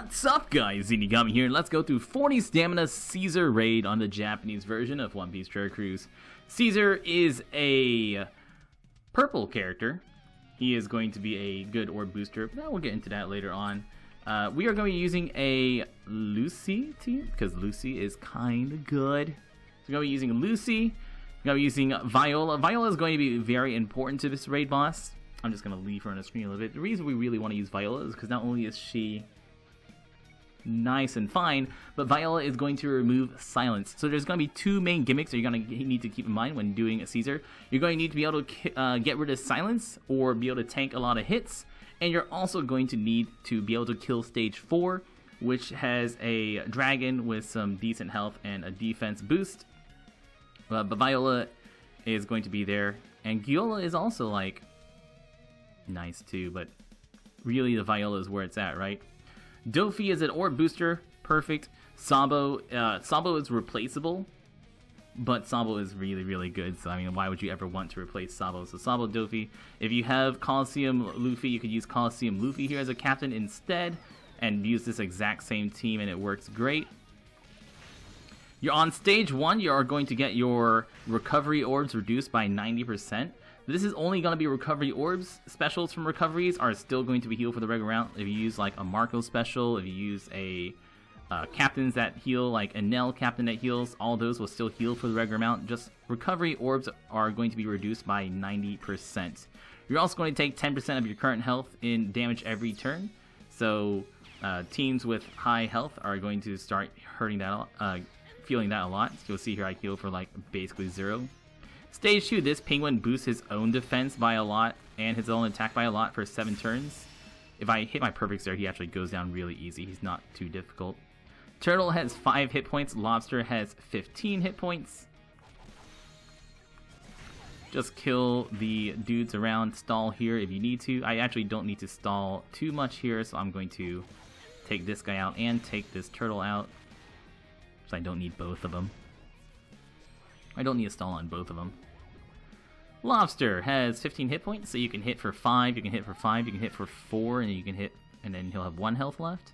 What's up, guys? Zenigami here, and let's go through 40 Stamina Caesar raid on the Japanese version of One Piece Treasure Cruise. Caesar is a purple character. He is going to be a good orb booster, but we'll get into that later on. We are going to be using a Lucy team, because Lucy is kind of good. So we're going to be using Lucy. We're going to be using Viola. Viola is going to be very important to this raid boss. I'm just going to leave her on the screen a little bit. The reason we really want to use Viola is because not only is she nice and fine, but Viola is going to remove silence. So there's going to be two main gimmicks that you're going to need to keep in mind when doing a Caesar. You're going to need to be able to get rid of silence or be able to tank a lot of hits, and you're also going to need to be able to kill stage 4, which has a dragon with some decent health and a defense boost. But Viola is going to be there, and Giola is also like nice too, but really the Viola is where it's at, right? Dofi is an orb booster, perfect. Sabo is replaceable, but Sabo is really, really good. So I mean, why would you ever want to replace Sabo? So Sabo, Dofi. If you have Coliseum Luffy, you could use Coliseum Luffy here as a captain instead, and use this exact same team, and it works great. You're on stage 1. You are going to get your recovery orbs reduced by 90%. This is only going to be recovery orbs. Specials from recoveries are still going to be healed for the regular round. If you use like a Marco special, if you use a captains that heal, like a Nell captain that heals, all those will still heal for the regular amount. Just recovery orbs are going to be reduced by 90%. You're also going to take 10% of your current health in damage every turn. So teams with high health are going to start hurting that, feeling that a lot. So you'll see here I heal for like basically 0. Stage 2, this penguin boosts his own defense by a lot and his own attack by a lot for 7 turns. If I hit my perfects there, he actually goes down really easy. He's not too difficult. Turtle has 5 hit points. Lobster has 15 hit points. Just kill the dudes around. Stall here if you need to. I actually don't need to stall too much here, so I'm going to take this guy out and take this turtle out. So I don't need both of them. I don't need a stall on both of them. Lobster has 15 hit points, so you can hit for 5, you can hit for 5, you can hit for 4, and you can hit, and then he'll have 1 health left.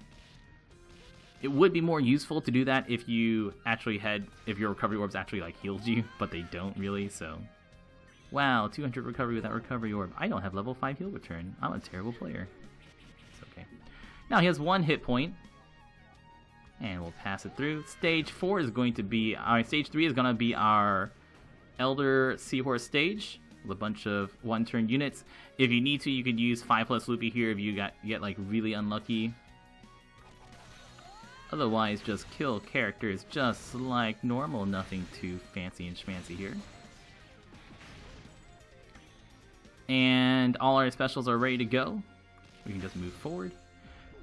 It would be more useful to do that if you actually had, if your recovery orbs actually like healed you, but they don't really, so. Wow, 200 recovery without recovery orb. I don't have level 5 heal return. I'm a terrible player. It's okay. Now he has 1 hit point. And we'll pass it through. Stage 4 is going to be, stage 3 is going to be our Elder Seahorse stage with a bunch of 1-turn units. If you need to, you could use 5+ Loopy here if you get like really unlucky. Otherwise, just kill characters just like normal. Nothing too fancy and schmancy here. And all our specials are ready to go. We can just move forward.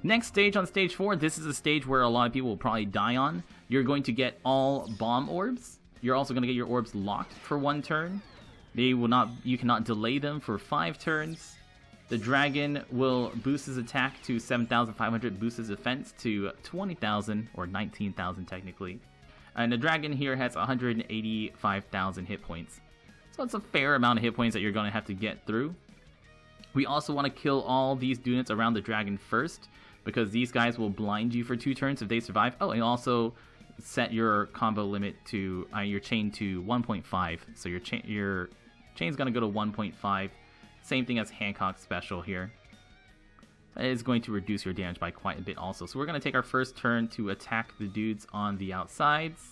Next stage on stage 4, this is a stage where a lot of people will probably die on. You're going to get all bomb orbs. You're also going to get your orbs locked for 1 turn. They will not, you cannot delay them for 5 turns. The dragon will boost his attack to 7,500, boost his defense to 20,000, or 19,000 technically. And the dragon here has 185,000 hit points. So it's a fair amount of hit points that you're going to have to get through. We also want to kill all these units around the dragon first, because these guys will blind you for 2 turns if they survive. Oh, and also set your combo limit to your chain to 1.5. So your chain's going to go to 1.5. Same thing as Hancock's special here. That is going to reduce your damage by quite a bit also. So we're going to take our first turn to attack the dudes on the outsides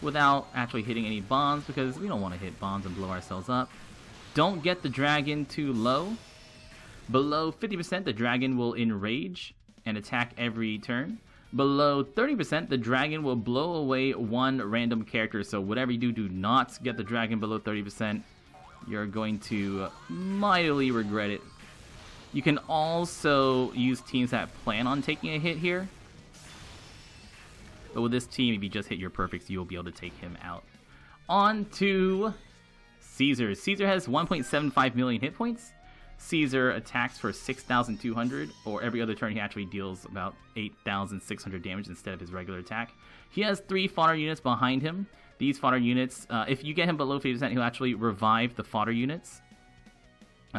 without actually hitting any bombs, because we don't want to hit bombs and blow ourselves up. Don't get the dragon too low. Below 50%, the dragon will enrage and attack every turn. Below 30%, the dragon will blow away 1 random character. So whatever you do, do not get the dragon below 30%. You're going to mightily regret it. You can also use teams that plan on taking a hit here. But with this team, if you just hit your perfects, you'll be able to take him out. On to Caesar. Caesar has 1.75 million hit points. Caesar attacks for 6,200, or every other turn he actually deals about 8,600 damage instead of his regular attack. He has 3 fodder units behind him. These fodder units, if you get him below 50%, he'll actually revive the fodder units.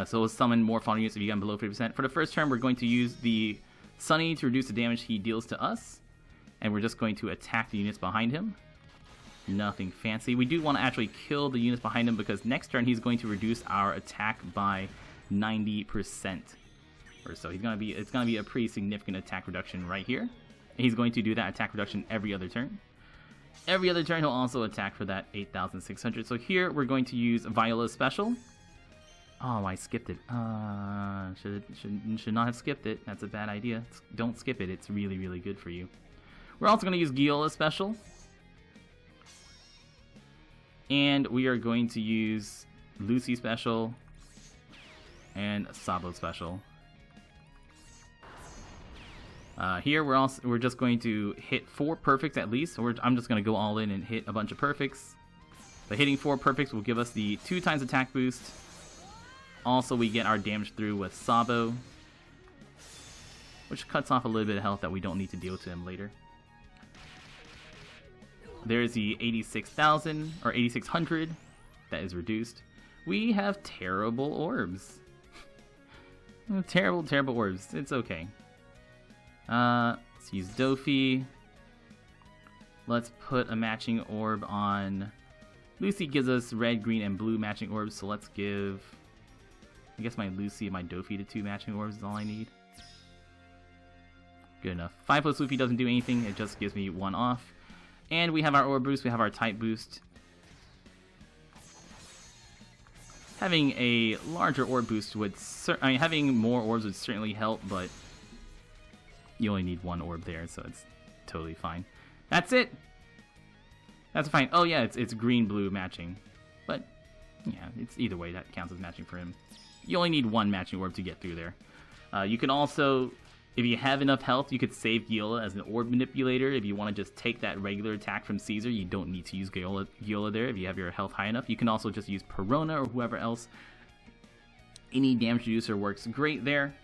So we'll summon more falling units if you get below 50%. For the first turn, we're going to use the Sunny to reduce the damage he deals to us. And we're just going to attack the units behind him. Nothing fancy. We do want to actually kill the units behind him because next turn he's going to reduce our attack by 90% or so. It's going to be a pretty significant attack reduction right here. And he's going to do that attack reduction every other turn. Every other turn he'll also attack for that 8,600. So here we're going to use Viola's special. Oh, I skipped it. Should not have skipped it. That's a bad idea. Don't skip it. It's really, really good for you. We're also going to use Giola's special. And we are going to use Lucy special and Sabo special. Here we're just going to hit 4 perfects at least. So I'm just going to go all in and hit a bunch of perfects. But hitting 4 perfects will give us the 2 times attack boost. Also, we get our damage through with Sabo, which cuts off a little bit of health that we don't need to deal to him later. There's the 86,000 or 8,600 that is reduced. We have terrible orbs. Terrible orbs. It's okay. Let's use Dofi. Let's put a matching orb on. Lucy gives us red, green, and blue matching orbs, so let's give, I guess, my Lucy and my Dofi to 2 matching orbs is all I need. Good enough. 5 plus Luffy doesn't do anything, it just gives me 1 off. And we have our orb boost, we have our type boost. Having a larger orb boost would, having more orbs would certainly help, but you only need 1 orb there, so it's totally fine. That's it! That's fine. Oh yeah, it's green-blue matching. But, yeah, it's either way, that counts as matching for him. You only need 1 matching orb to get through there. You can also, if you have enough health, you could save Giola as an orb manipulator. If you want to just take that regular attack from Caesar, you don't need to use Giola there if you have your health high enough. You can also just use Perona or whoever else. Any damage reducer works great there.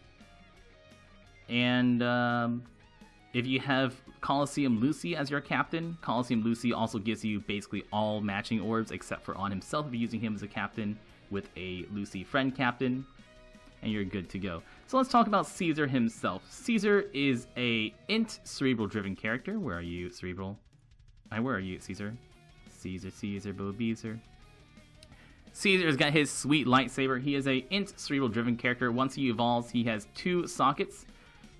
And if you have Colosseum Lucy as your captain, Colosseum Lucy also gives you basically all matching orbs except for on himself if you're using him as a captain with a Lucy friend captain, and you're good to go. So let's talk about Caesar himself. Caesar is a int cerebral driven character. Where are you, Cerebral? Where are you, Caesar? Caesar, Bo Beezer. Caesar's got his sweet lightsaber. He is a int cerebral driven character. Once he evolves, he has 2 sockets.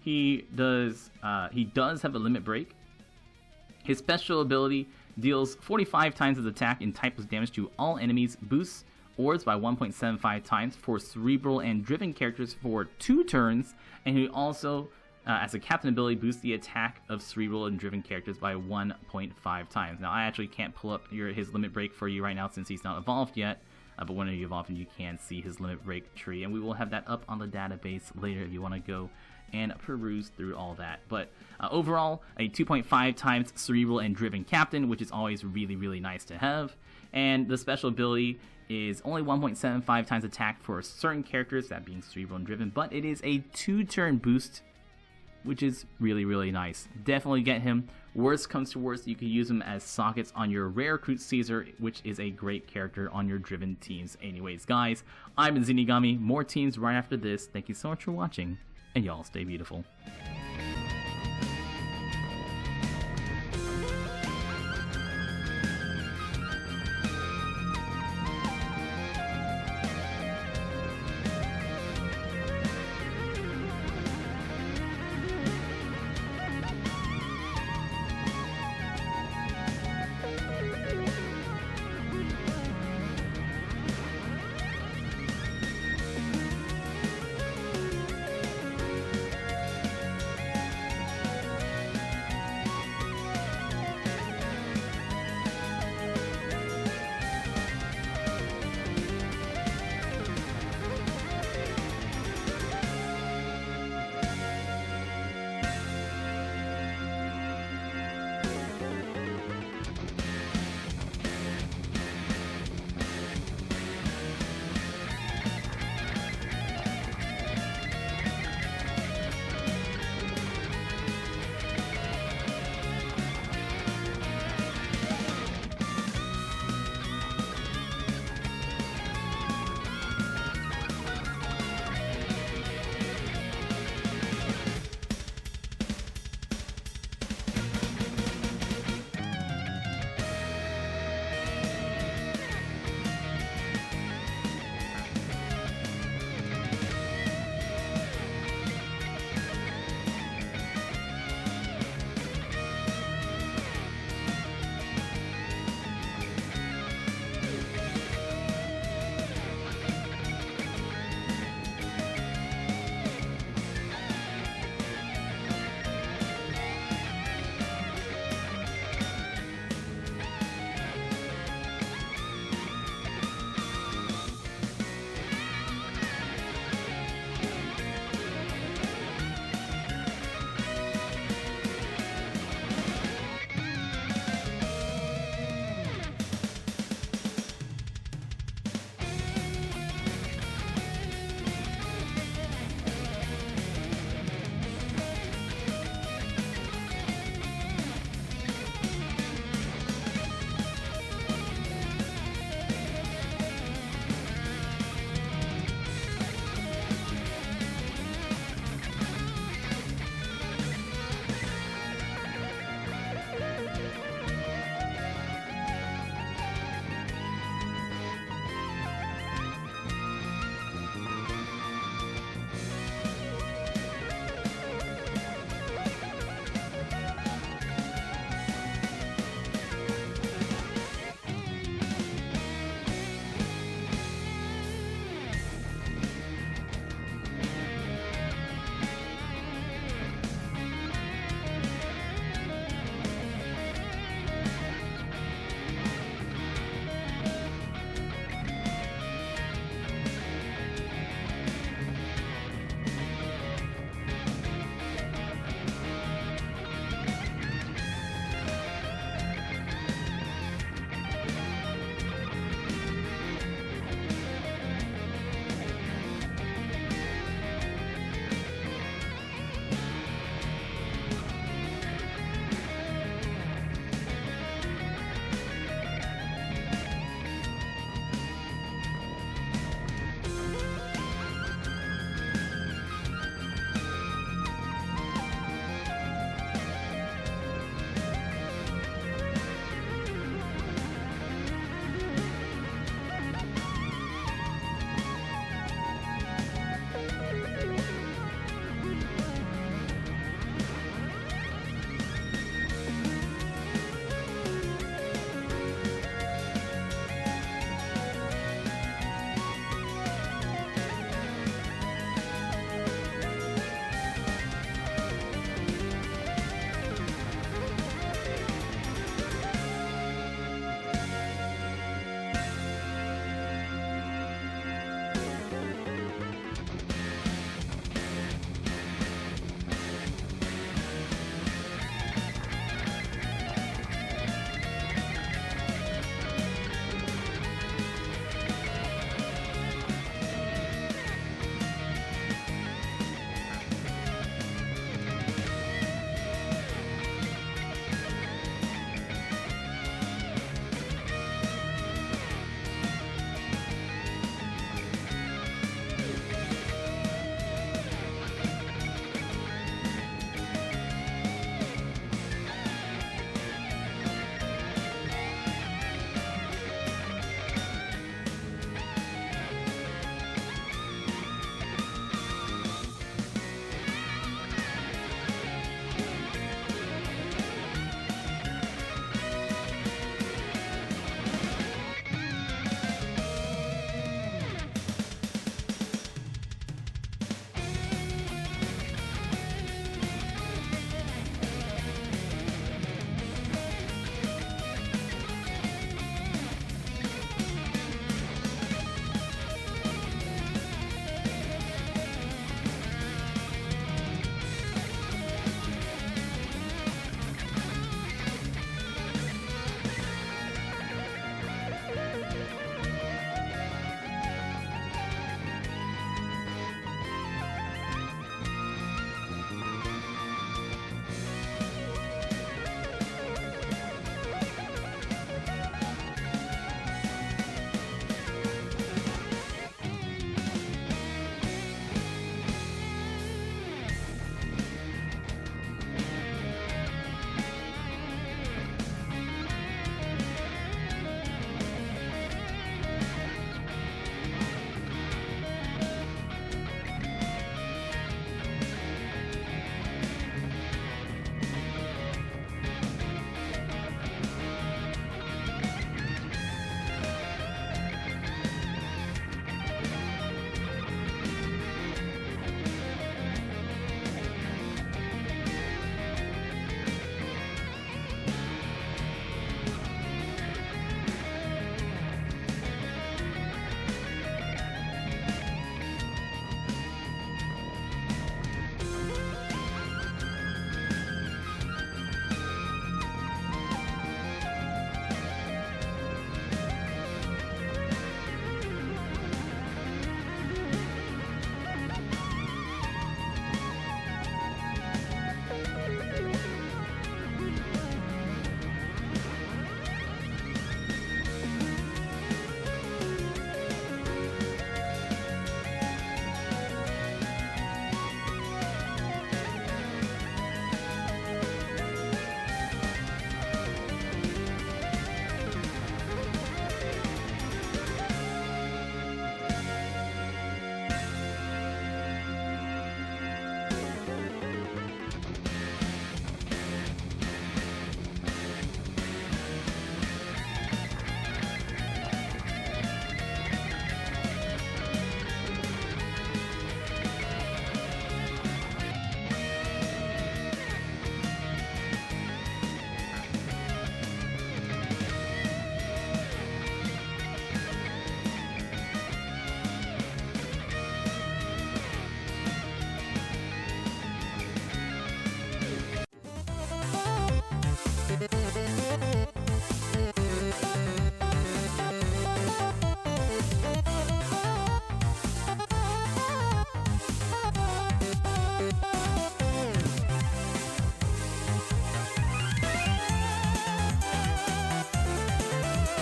He does have a limit break. His special ability deals 45 times his attack and typeless damage to all enemies, boosts orbs by 1.75 times for cerebral and driven characters for 2 turns, and he also, as a captain ability, boosts the attack of cerebral and driven characters by 1.5 times. Now, I actually can't pull up his limit break for you right now since he's not evolved yet, but when you evolve, you can see his limit break tree, and we will have that up on the database later if you want to go and peruse through all that. But overall, a 2.5 times cerebral and driven captain, which is always really, really nice to have. And the special ability is only 1.75 times attack for certain characters, that being cerebral and driven, but it is a 2-turn boost, which is really, really nice. Definitely get him. Worst comes to worst, you can use him as sockets on your rare recruit Caesar, which is a great character on your driven teams. Anyways, guys, I've been Zinigami. More teams right after this. Thank you so much for watching, and y'all stay beautiful.